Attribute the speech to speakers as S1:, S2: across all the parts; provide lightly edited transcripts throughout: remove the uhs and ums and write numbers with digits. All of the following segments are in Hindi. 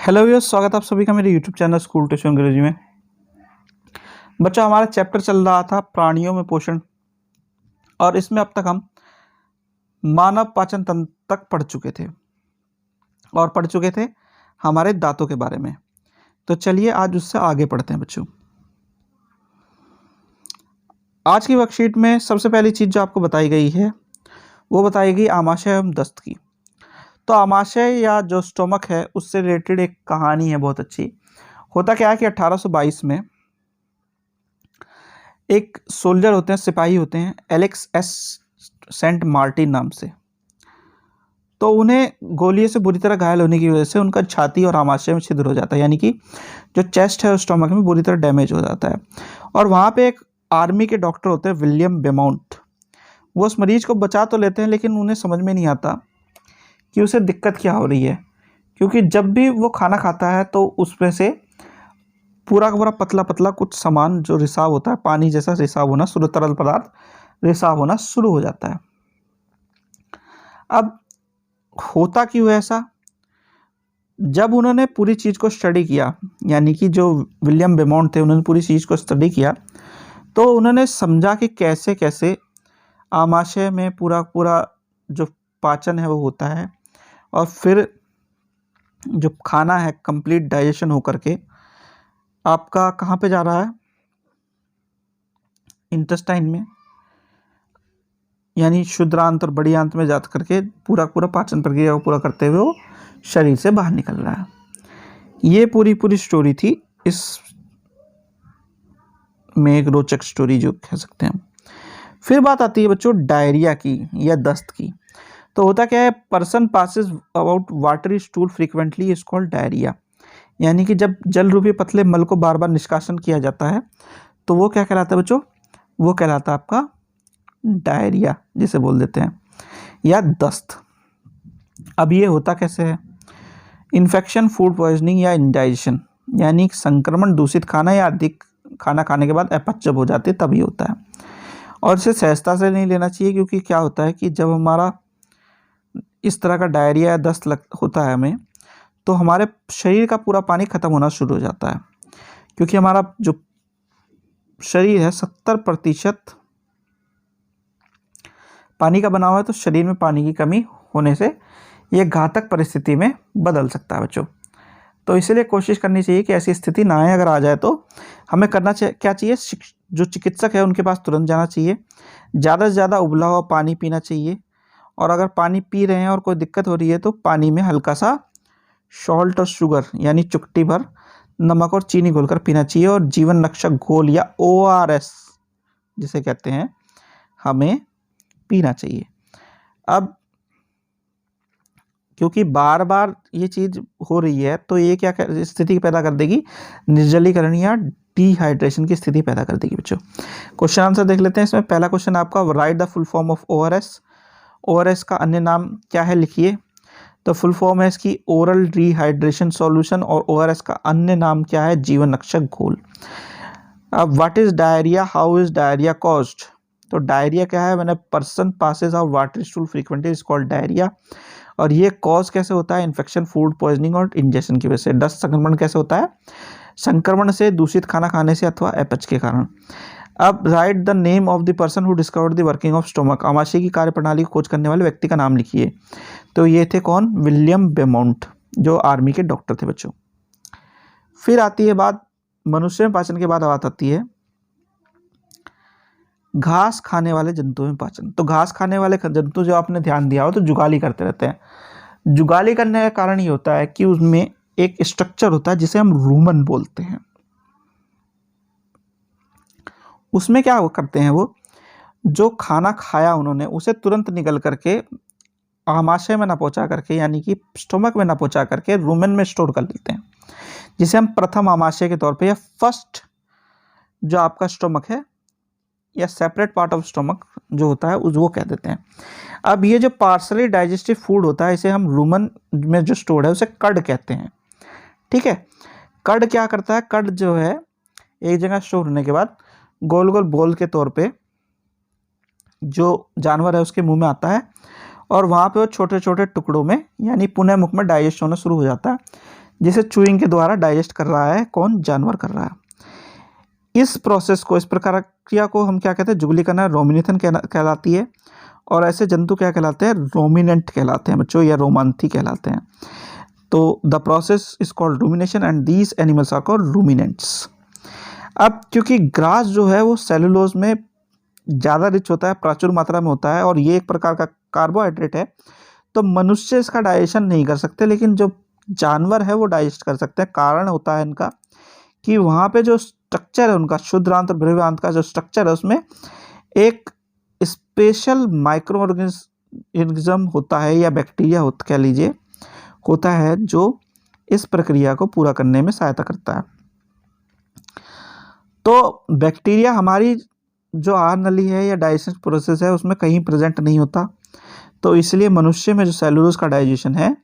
S1: हेलो व्यूअर्स, स्वागत है आप सभी का मेरे यूट्यूब चैनल स्कूल ट्यूशन अंग्रेजी में। बच्चों, हमारा चैप्टर चल रहा था प्राणियों में पोषण, और इसमें अब तक हम मानव पाचन तंत्र तक पढ़ चुके थे और पढ़ चुके थे हमारे दांतों के बारे में। तो चलिए आज उससे आगे पढ़ते हैं बच्चों। आज की वर्कशीट में सबसे पहली चीज़ जो आपको बताई गई है वो बताई गई आमाशय एवं दस्त की। तो आमाशय या जो स्टोमक है उससे रिलेटेड एक कहानी है बहुत अच्छी। होता क्या है कि 1822 में एक सोल्जर होते हैं, सिपाही होते हैं, एलेक्स एस सेंट मार्टिन नाम से। तो उन्हें गोलियों से बुरी तरह घायल होने की वजह से उनका छाती और आमाशय में छिद्र हो जाता है, यानी कि जो चेस्ट है स्टोमक में बुरी तरह डैमेज हो जाता है। और वहाँ पे एक आर्मी के डॉक्टर होते हैं, विलियम बेमाउंट। वो उस मरीज को बचा तो लेते हैं, लेकिन उन्हें समझ में नहीं आता कि उसे दिक्कत क्या हो रही है, क्योंकि जब भी वो खाना खाता है तो उसमें से पूरा का पूरा पतला पतला कुछ सामान जो रिसाव होता है, पानी जैसा रिसाव होना शुरू, तरल पदार्थ रिसाव होना शुरू हो जाता है। अब होता क्यों है ऐसा? जब उन्होंने पूरी चीज़ को स्टडी किया, यानी कि जो विलियम बेमाउंट थे उन्होंने पूरी चीज़ को स्टडी किया, तो उन्होंने समझा कि कैसे कैसे आमाशय में पूरा पूरा जो पाचन है वो होता है, और फिर जो खाना है कंप्लीट डाइजेशन होकर के आपका कहाँ पे जा रहा है, इंटेस्टाइन में, यानी शुद्रांत और बड़ी आंत में जा करके पूरा पूरा पाचन प्रक्रिया को पूरा करते हुए वो शरीर से बाहर निकल रहा है। ये पूरी स्टोरी थी। इस में एक रोचक स्टोरी जो कह सकते हैं। फिर बात आती है बच्चों डायरिया की या दस्त की। तो होता क्या है, person passes about watery stool frequently is called diarrhoea, यानी कि जब जल रूपी पतले मल को बार बार निष्कासन किया जाता है तो वो क्या कहलाता है बच्चों? वो कहलाता है आपका डायरिया, जिसे बोल देते हैं, या दस्त। अब ये होता कैसे है? इन्फेक्शन, फूड पॉइजनिंग या इंडाइजेशन, यानी संक्रमण, दूषित खाना या अधिक खाना खाने के बाद अपच जब हो जाती है तभी होता है। और इसे सहजता से नहीं लेना चाहिए, क्योंकि क्या होता है कि जब हमारा इस तरह का डायरिया या दस्त होता है हमें, तो हमारे शरीर का पूरा पानी खत्म होना शुरू हो जाता है, क्योंकि हमारा जो शरीर है 70% पानी का बना हुआ है। तो शरीर में पानी की कमी होने से ये घातक परिस्थिति में बदल सकता है बच्चों। तो इसलिए कोशिश करनी चाहिए कि ऐसी स्थिति ना आए। अगर आ जाए तो हमें करना क्या चाहिए? जो चिकित्सक है उनके पास तुरंत जाना चाहिए, ज़्यादा से ज़्यादा उबला हुआ पानी पीना चाहिए, और अगर पानी पी रहे हैं और कोई दिक्कत हो रही है तो पानी में हल्का सा सॉल्ट और शुगर, यानी चुटकी भर नमक और चीनी घोलकर पीना चाहिए, और जीवन रक्षक घोल या ORS जिसे कहते हैं हमें पीना चाहिए। अब क्योंकि बार बार ये चीज़ हो रही है तो ये क्या स्थिति पैदा कर देगी? निर्जलीकरण या डिहाइड्रेशन की स्थिति पैदा कर देगी बच्चों। क्वेश्चन आंसर देख लेते हैं इसमें। पहला क्वेश्चन आपका, right the full form of ORS। ORS का अन्य नाम क्या है, लिखिए। तो फुल फॉर्म है इसकी ओरल रिहाइड्रेशन सॉल्यूशन, और ORS का अन्य नाम क्या है? जीवन रक्षक घोल। अब what is diarrhoea, how is diarrhoea caused? तो डायरिया क्या है? मैंने person passes out watery stool frequently is called diarrhoea. और ये कॉज कैसे होता है? इन्फेक्शन, फूड पॉइजनिंग और इंजेक्शन की वजह से। दस्त संक्रमण कैसे होता है? संक्रमण से, दूषित खाना खाने से अथवा अपच के कारण। अब write the name of the person who discovered the working of stomach. आमाशय की कार्यप्रणाली की खोज करने वाले व्यक्ति का नाम लिखिए। तो ये थे कौन? विलियम बेमाउंट, जो आर्मी के डॉक्टर थे बच्चों। फिर आती है बात मनुष्य में पाचन के बाद बात आती है घास खाने वाले जंतुओं में पाचन। तो घास खाने वाले जंतु जो आपने ध्यान दिया हो तो जुगाली करते रहते हैं। जुगाली करने का कारण ये होता है कि उसमें एक स्ट्रक्चर होता है जिसे हम रूमन बोलते हैं। उसमें क्या करते हैं, वो जो खाना खाया उन्होंने उसे तुरंत निकल करके आमाशय में ना पहुंचा करके, यानी कि स्टोमक में ना पहुंचा करके रूमेन में स्टोर कर लेते हैं, जिसे हम प्रथम आमाशय के तौर पे या फर्स्ट जो आपका स्टोमक है या सेपरेट पार्ट ऑफ स्टोमक जो होता है उस वो कह देते हैं। अब ये जो पार्सली डाइजेस्टिव फूड होता है इसे हम रूमन में जो स्टोर है उसे कड कहते हैं। ठीक है, कड क्या करता है? कड जो है एक जगह स्टोर होने के बाद गोल गोल बॉल के तौर पे जो जानवर है उसके मुंह में आता है, और वहाँ पे वो छोटे छोटे टुकड़ों में, यानी पुनः मुख में डाइजेस्ट होना शुरू हो जाता है, जिसे चूइंग के द्वारा डाइजेस्ट कर रहा है, कौन? जानवर कर रहा है। इस प्रोसेस को, इस प्रक्रिया को हम क्या कहते हैं? जुगली करना रोमिनेशन कहलाती है। और ऐसे जंतु क्या कहलाते हैं? रोमिनेंट कहलाते हैं बच्चों, या रोमांथी कहलाते हैं। तो the process is called rumination and these animals are called ruminants. अब क्योंकि ग्रास जो है वो सेलुलोज में ज़्यादा रिच होता है, प्रचुर मात्रा में होता है, और ये एक प्रकार का कार्बोहाइड्रेट है, तो मनुष्य इसका डाइजेशन नहीं कर सकते, लेकिन जो जानवर है वो डाइजेस्ट कर सकते हैं। कारण होता है इनका कि वहाँ पे जो स्ट्रक्चर है उनका, क्षुद्रांत और बृहदांत का जो स्ट्रक्चर है, उसमें एक स्पेशल माइक्रो ऑर्गेनिज्म होता है, या बैक्टीरिया कह लीजिए, होता है, जो इस प्रक्रिया को पूरा करने में सहायता करता है। तो बैक्टीरिया हमारी जो आहार नली है या डाइजेशन प्रोसेस है उसमें कहीं प्रेजेंट नहीं होता, तो इसलिए मनुष्य में जो सेलुलोज का डाइजेशन है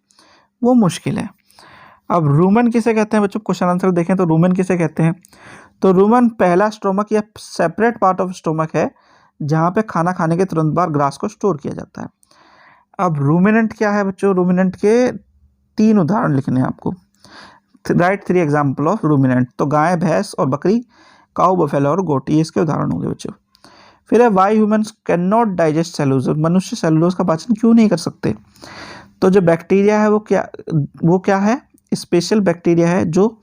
S1: वो मुश्किल है। अब रूमन किसे कहते हैं बच्चों? क्वेश्चन आंसर देखें तो रूमन किसे कहते हैं? तो रूमन पहला स्टोमक या सेपरेट पार्ट ऑफ स्टोमक है जहाँ पे खाना खाने के तुरंत बाद ग्रास को स्टोर किया जाता है। अब रूमिनेंट क्या है बच्चों? रूमिनेंट के 3 उदाहरण लिखने हैं आपको। Right 3 example of ruminant. तो गाय, भैंस और बकरी, काऊ, बफेलो और गोट, ये इसके उदाहरण होंगे बच्चों। फिर है why humans can not digest cellulose. मनुष्य सेलुलोज का पाचन क्यों नहीं कर सकते? तो जो बैक्टीरिया है वो क्या है? स्पेशल बैक्टीरिया है जो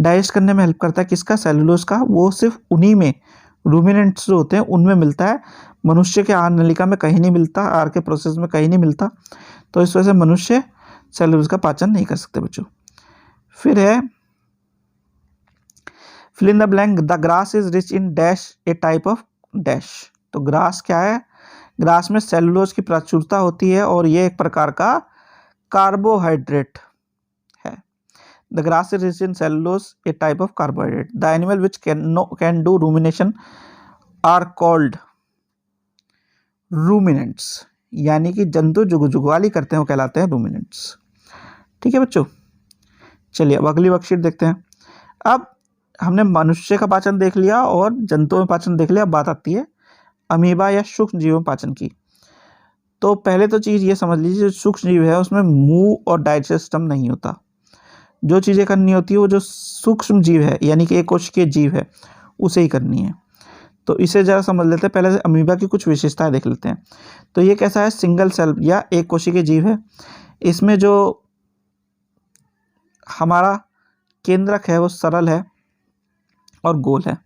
S1: डाइजेस्ट करने में हेल्प करता है। किसका? सेलुलोज का। वो सिर्फ उन्हीं में, रूमिनेंट्स जो होते हैं उनमें मिलता है, मनुष्य के आहार नलिका में कहीं नहीं मिलता, आहार के प्रोसेस में कहीं नहीं मिलता। तो इस वजह से मनुष्य सेलुलोज का पाचन नहीं कर सकते बच्चों। फिर है fill in the blank. The grass is rich in dash a type of dash. तो ग्रास क्या है? ग्रास में सेलुलोज की प्रचुरता होती है और ये एक प्रकार का कार्बोहाइड्रेट है। The grass is rich in cellulose, a type of carbohydrate. The animal which can do rumination are called ruminants. यानी कि जंतु जो जुगाली करते हैं वो कहलाते हैं रूमिनेंट्स। ठीक है बच्चों, चलिए अब अगली वर्कशीट देखते हैं। अब हमने मनुष्य का पाचन देख लिया और जंतुओं में पाचन देख लिया। अब बात आती है अमीबा या सूक्ष्म जीवों में पाचन की। तो पहले तो चीज़ ये समझ लीजिए, जो सूक्ष्म जीव है उसमें मुंह और डाइजेस्टिव सिस्टम नहीं होता। जो चीज़ें करनी होती है वो जो सूक्ष्म जीव है, यानी कि एक कोशिकीय जीव है, उसे ही करनी है। तो इसे ज़रा समझ लेते हैं। पहले से अमीबा की कुछ विशेषताएं देख लेते हैं। तो ये कैसा है? सिंगल सेल या एक कोशिकीय जीव है। इसमें जो हमारा केंद्रक है वो सरल है और गोल है।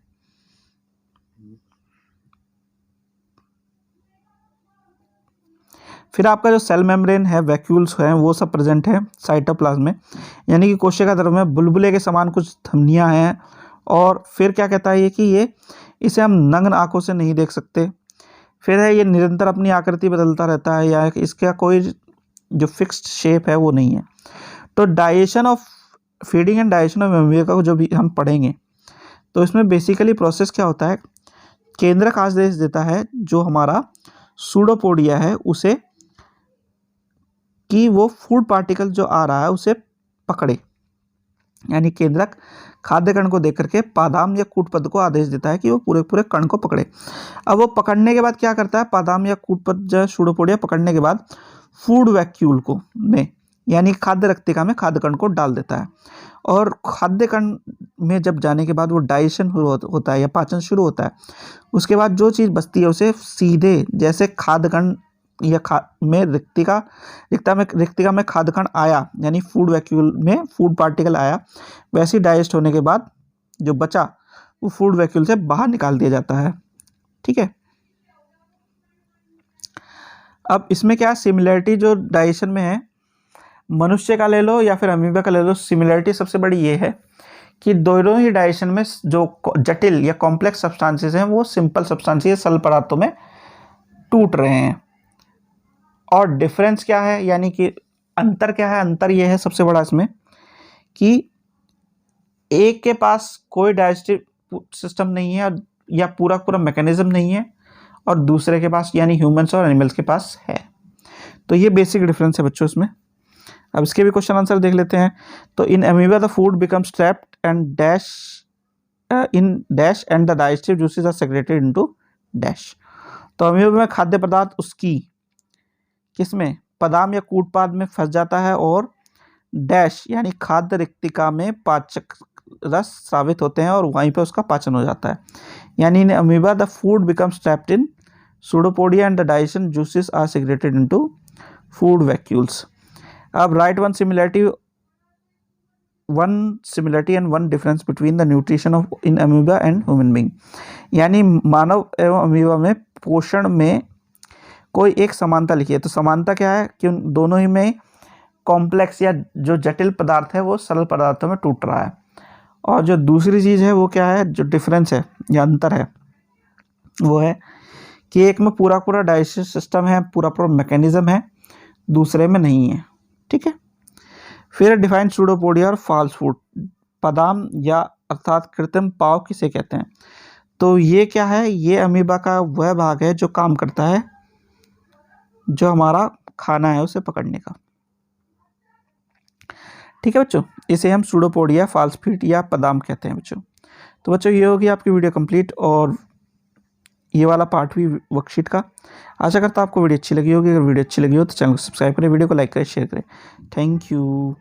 S1: फिर आपका जो सेल मेम्ब्रेन है, वैक्यूल्स हैं, वो सब प्रेजेंट है साइटोप्लाज्म में, यानी कि कोशिका द्रव्य में बुलबुले के समान कुछ धमनियां हैं। और फिर क्या कहता है ये कि इसे हम नग्न आंखों से नहीं देख सकते। फिर है ये निरंतर अपनी आकृति बदलता रहता है, या इसका कोई जो फिक्स्ड शेप है वो नहीं है। तो digestion of feeding and digestion of amoeba को जो भी हम पढ़ेंगे, तो इसमें बेसिकली प्रोसेस क्या होता है? केंद्रक आदेश देता है जो हमारा सूडोपोडिया है उसे, कि वो फूड पार्टिकल जो आ रहा है उसे पकड़े। यानी केंद्रक खाद्य कण को देख करके पादाम या कूटपद को आदेश देता है कि वो पूरे पूरे कण को पकड़े। अब वो पकड़ने के बाद क्या करता है? पादाम या कूटपद जो सूडोपोडिया पकड़ने के बाद फूड वैक्यूल को में, यानी खाद्य रक्तिका में खाद्य कण को डाल देता है। और खाद्य कण में जब जाने के बाद वो डाइजेशन होता है या पाचन शुरू होता है। उसके बाद जो चीज़ बचती है उसे सीधे, जैसे खाद्य कण या रिक्तिका में खाद्य कण आया, यानी फूड वैक्यूल में फूड पार्टिकल आया, वैसे ही डाइजेस्ट होने के बाद जो बचा वो फूड वैक्यूल से बाहर निकाल दिया जाता है। ठीक है। अब इसमें क्या सिमिलरिटी जो डाइजेशन में है, मनुष्य का ले लो या फिर अमीबा का ले लो, सिमिलरिटी सबसे बड़ी ये है कि दोनों ही डाइजेशन में जो जटिल या कॉम्प्लेक्स सब्सटेंसेस हैं वो सिंपल सब्सटेंसेस सरल पदार्थों में टूट रहे हैं। और डिफरेंस क्या है, यानी कि अंतर क्या है? अंतर ये है सबसे बड़ा इसमें कि एक के पास कोई डाइजेस्टिव सिस्टम नहीं है या पूरा पूरा मैकेनिज्म नहीं है, और दूसरे के पास यानी ह्यूमंस और एनिमल्स के पास है। तो ये बेसिक डिफरेंस है बच्चों इसमें। अब इसके भी क्वेश्चन आंसर देख लेते हैं। तो in amoeba the food becomes trapped and dash in dash and the digestive juices are secreted into dash. तो अमीबा में खाद्य पदार्थ उसकी किसमें? पदाम या कूटपाद में फंस जाता है और डैश यानी खाद्य रिक्तिका में पाचक रस स्रावित होते हैं और वहीं पे उसका पाचन हो जाता है। यानी in amoeba the food becomes trapped in pseudopodia and the digestion juices are secreted into food vacuoles. अब write one similarity and one difference between the nutrition of in amoeba and human being. यानी मानव एवं अमीबा में पोषण में कोई एक समानता लिखिए। तो समानता क्या है कि उन दोनों ही में कॉम्प्लेक्स या जो जटिल पदार्थ है वो सरल पदार्थों में टूट रहा है। और जो दूसरी चीज़ है वो क्या है, जो डिफरेंस है या अंतर है वो है कि एक में पूरा पूरा डाइजेस्टिव सिस्टम है, पूरा पूरा मैकेनिज्म है, दूसरे में नहीं है। ठीक है। फिर डिफाइन सूडोपोडिया और फॉल्स फूड। बादाम या अर्थात कृत्रिम पाव किसे कहते हैं? तो ये क्या है, ये अमीबा का वह भाग है जो काम करता है जो हमारा खाना है उसे पकड़ने का। ठीक है बच्चों, इसे हम सूडोपोडिया, फॉल्स फीड या बादाम कहते हैं बच्चों। तो बच्चों ये होगी आपकी वीडियो कंप्लीट और ये वाला पार्ट भी वर्कशीट का। आशा करता हूँ आपको वीडियो अच्छी लगी होगी। अगर वीडियो अच्छी लगी हो तो चैनल को सब्सक्राइब करें, वीडियो को लाइक करें, शेयर करें। Thank you.